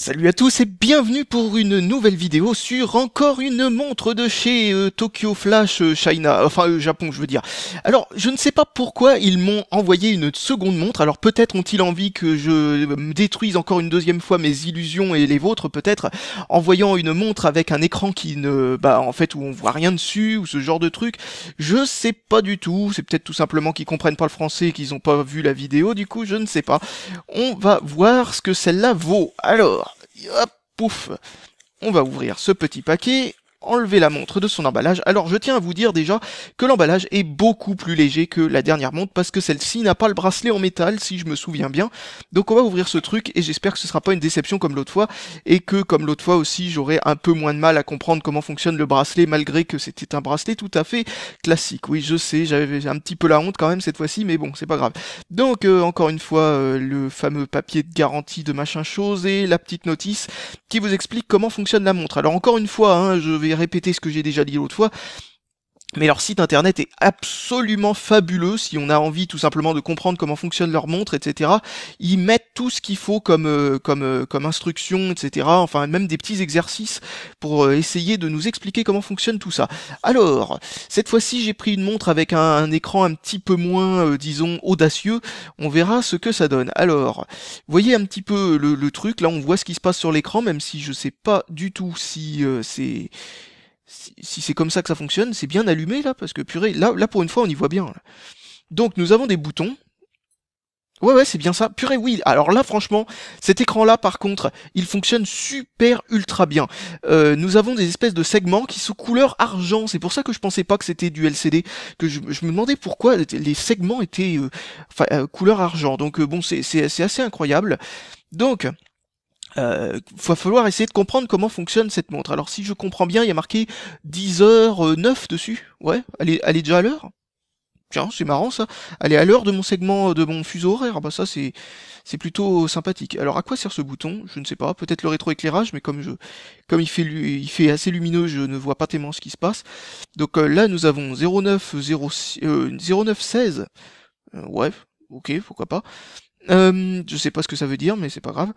Salut à tous et bienvenue pour une nouvelle vidéo sur encore une montre de chez Tokyo Flash China, Japon je veux dire. Alors je ne sais pas pourquoi ils m'ont envoyé une seconde montre, alors peut-être ont-ils envie que je détruise encore une deuxième fois mes illusions et les vôtres peut-être, en voyant une montre avec un écran qui ne, où on voit rien dessus ou ce genre de truc. Je sais pas du tout, c'est peut-être tout simplement qu'ils comprennent pas le français et qu'ils ont pas vu la vidéo, du coup je ne sais pas. On va voir ce que celle-là vaut. Alors, hop, pouf, on va ouvrir ce petit paquet, enlever la montre de son emballage. Alors je tiens à vous dire déjà que l'emballage est beaucoup plus léger que la dernière montre parce que celle-ci n'a pas le bracelet en métal si je me souviens bien. Donc on va ouvrir ce truc et j'espère que ce sera pas une déception comme l'autre fois et que comme l'autre fois aussi j'aurai un peu moins de mal à comprendre comment fonctionne le bracelet malgré que c'était un bracelet tout à fait classique. Oui je sais, j'avais un petit peu la honte quand même cette fois-ci mais bon c'est pas grave. Donc encore une fois le fameux papier de garantie de machin chose et la petite notice qui vous explique comment fonctionne la montre. Alors encore une fois, hein, je vais répéter ce que j'ai déjà dit l'autre fois, mais leur site internet est absolument fabuleux si on a envie tout simplement de comprendre comment fonctionne leur montre, etc. Ils mettent tout ce qu'il faut comme instruction, etc. Enfin même des petits exercices pour essayer de nous expliquer comment fonctionne tout ça. Alors, cette fois-ci j'ai pris une montre avec un écran un petit peu moins, disons, audacieux. On verra ce que ça donne. Alors, voyez un petit peu le truc, là on voit ce qui se passe sur l'écran, même si je sais pas du tout si si c'est comme ça que ça fonctionne, c'est bien allumé là, parce que purée, là pour une fois on y voit bien. Là. Donc nous avons des boutons. Ouais c'est bien ça. Purée oui. Alors là franchement, cet écran là par contre, il fonctionne super ultra bien. Nous avons des espèces de segments qui sont couleur argent. C'est pour ça que je pensais pas que c'était du LCD, que je me demandais pourquoi les segments étaient couleur argent. Donc bon c'est assez incroyable. Donc va falloir essayer de comprendre comment fonctionne cette montre. Alors si je comprends bien, il y a marqué 10h09 dessus. Ouais, elle est déjà à l'heure. Tiens, c'est marrant ça. Elle est à l'heure de mon segment de mon fuseau horaire. Bah ça c'est plutôt sympathique. Alors à quoi sert ce bouton? Je ne sais pas. Peut-être le rétroéclairage, mais comme il fait assez lumineux, je ne vois pas tellement ce qui se passe. Donc là nous avons 0916. Ouais, ok, pourquoi pas. Je sais pas ce que ça veut dire, mais c'est pas grave.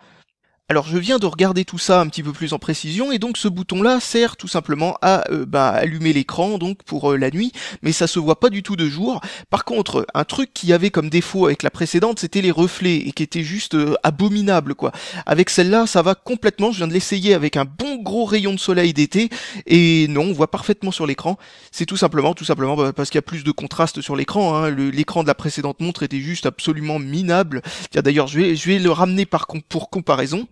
Alors je viens de regarder tout ça un petit peu plus en précision et donc ce bouton là sert tout simplement à allumer l'écran donc pour la nuit, mais ça se voit pas du tout de jour. Par contre un truc qui avait comme défaut avec la précédente c'était les reflets et qui était juste abominable quoi. Avec celle-là ça va complètement, je viens de l'essayer avec un bon gros rayon de soleil d'été et non on voit parfaitement sur l'écran. C'est tout simplement parce qu'il y a plus de contraste sur l'écran, hein. L'écran de la précédente montre était juste absolument minable. Tiens d'ailleurs je vais le ramener pour comparaison.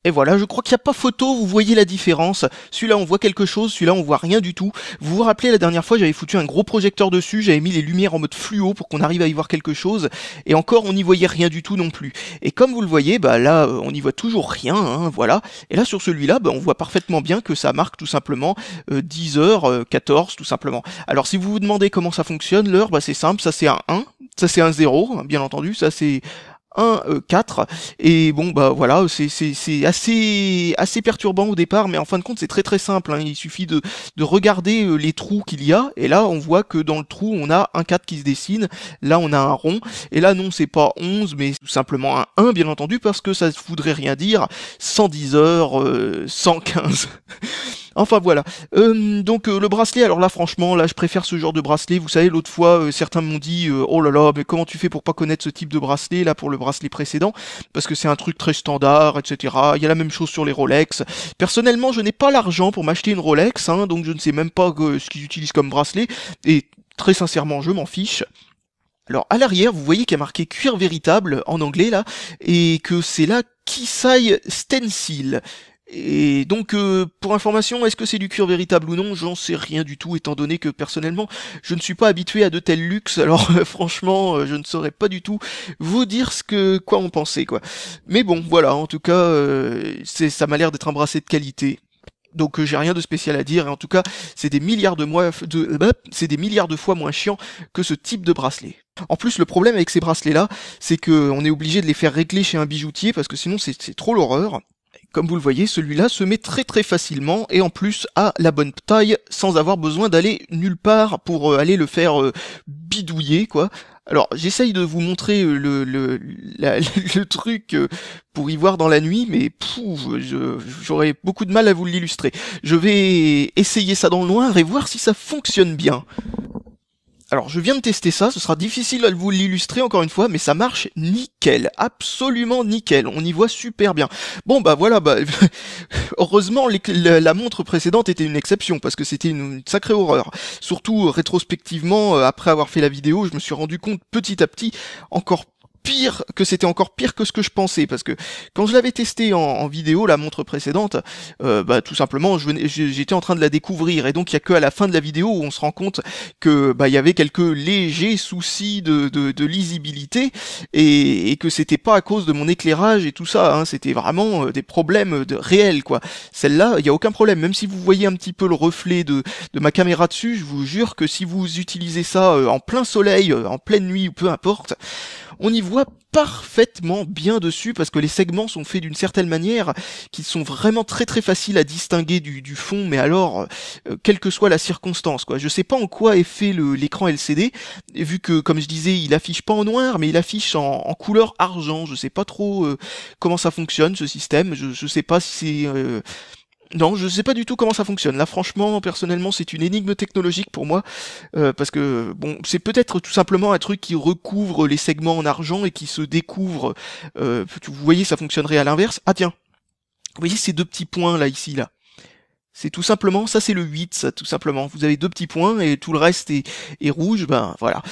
Et voilà, je crois qu'il n'y a pas photo, vous voyez la différence. Celui-là on voit quelque chose, celui-là on voit rien du tout. Vous vous rappelez la dernière fois j'avais foutu un gros projecteur dessus, j'avais mis les lumières en mode fluo pour qu'on arrive à y voir quelque chose. Et encore on n'y voyait rien du tout non plus. Et comme vous le voyez, bah là on n'y voit toujours rien, hein, voilà. Et là sur celui-là, bah, on voit parfaitement bien que ça marque tout simplement 10h14 tout simplement. Alors si vous vous demandez comment ça fonctionne, l'heure, bah c'est simple, ça c'est un 1, ça c'est un 0, bien entendu, ça c'est 4 et bon bah voilà c'est assez perturbant au départ mais en fin de compte c'est très simple hein. Il suffit de regarder les trous qu'il y a et là on voit que dans le trou on a un 4 qui se dessine, là on a un rond et là non c'est pas 11 mais tout simplement un 1 bien entendu parce que ça voudrait rien dire 110 heures 115 Enfin voilà. Donc le bracelet, alors là franchement, là je préfère ce genre de bracelet. Vous savez, l'autre fois, certains m'ont dit oh là là, mais comment tu fais pour pas connaître ce type de bracelet là pour le bracelet précédent? Parce que c'est un truc très standard, etc. Il y a la même chose sur les Rolex. Personnellement, je n'ai pas l'argent pour m'acheter une Rolex, hein, donc je ne sais même pas ce qu'ils utilisent comme bracelet. Et très sincèrement, je m'en fiche. Alors à l'arrière, vous voyez qu'il y a marqué cuir véritable en anglais là, et que c'est là Kisai Stencil. Et donc, pour information, est-ce que c'est du cuir véritable ou non? J'en sais rien du tout, étant donné que personnellement, je ne suis pas habitué à de tels luxes. Alors, franchement, je ne saurais pas du tout vous dire quoi en penser, quoi. Mais bon, voilà, en tout cas, ça m'a l'air d'être un bracelet de qualité. Donc j'ai rien de spécial à dire, et en tout cas, c'est des milliards de fois moins chiant que ce type de bracelet. En plus, le problème avec ces bracelets-là, c'est que on est obligé de les faire régler chez un bijoutier, parce que sinon c'est trop l'horreur. Comme vous le voyez, celui-là se met très facilement et en plus à la bonne taille sans avoir besoin d'aller nulle part pour aller le faire bidouiller quoi. Alors, j'essaye de vous montrer le truc pour y voir dans la nuit, mais j'aurais beaucoup de mal à vous l'illustrer. Je vais essayer ça dans le noir et voir si ça fonctionne bien. Alors, je viens de tester ça, ce sera difficile à vous l'illustrer encore une fois, mais ça marche nickel, absolument nickel, on y voit super bien. Bon bah voilà, heureusement la montre précédente était une exception, parce que c'était une sacrée horreur. Surtout rétrospectivement, après avoir fait la vidéo, je me suis rendu compte petit à petit, c'était encore pire que ce que je pensais, parce que quand je l'avais testé en vidéo, la montre précédente, tout simplement j'étais en train de la découvrir, et donc il y a que à la fin de la vidéo où on se rend compte que il y avait quelques légers soucis de lisibilité, et que c'était pas à cause de mon éclairage et tout ça, hein, c'était vraiment des problèmes réels quoi. Celle-là, il y a aucun problème, même si vous voyez un petit peu le reflet de ma caméra dessus, je vous jure que si vous utilisez ça en plein soleil, en pleine nuit ou peu importe, on y voit parfaitement bien dessus, parce que les segments sont faits d'une certaine manière qui sont vraiment très très faciles à distinguer du fond, mais alors quelle que soit la circonstance quoi. Je sais pas en quoi est fait l'écran LCD, vu que comme je disais il affiche pas en noir mais il affiche en couleur argent. Je sais pas trop comment ça fonctionne ce système, je sais pas si c'est non, je sais pas du tout comment ça fonctionne. Là, franchement, personnellement, c'est une énigme technologique pour moi, parce que bon, c'est peut-être tout simplement un truc qui recouvre les segments en argent et qui se découvre. Vous voyez, ça fonctionnerait à l'inverse. Ah tiens, vous voyez ces deux petits points là, ici, là. C'est tout simplement, ça c'est le 8, ça tout simplement. Vous avez deux petits points et tout le reste est rouge, ben voilà.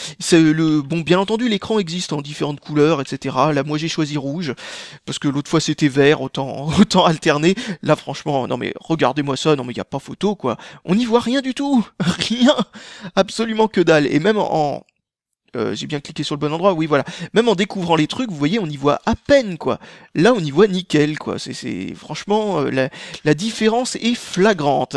Bon, bien entendu, l'écran existe en différentes couleurs, etc. Là, moi j'ai choisi rouge parce que l'autre fois c'était vert, autant alterner. Là, franchement, non mais regardez-moi ça, non mais y a pas photo quoi. On n'y voit rien du tout, rien, absolument que dalle. Et même j'ai bien cliqué sur le bon endroit, oui voilà. Même en découvrant les trucs, vous voyez, on y voit à peine quoi. Là, on y voit nickel quoi. C'est franchement la différence est flagrante.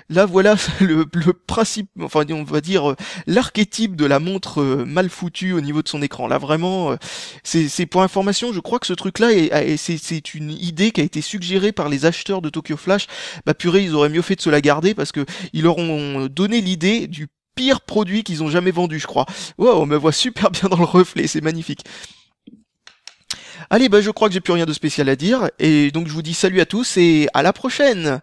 Là, voilà le principe, enfin on va dire l'archétype de la montre mal foutue au niveau de son écran. Là, vraiment, c'est pour information. Je crois que ce truc-là c'est une idée qui a été suggérée par les acheteurs de Tokyo Flash. Bah purée, ils auraient mieux fait de se la garder parce que ils leur ont donné l'idée du pire produit qu'ils ont jamais vendu, je crois. Wow, on me voit super bien dans le reflet, c'est magnifique. Allez, je crois que j'ai plus rien de spécial à dire, et donc je vous dis salut à tous et à la prochaine!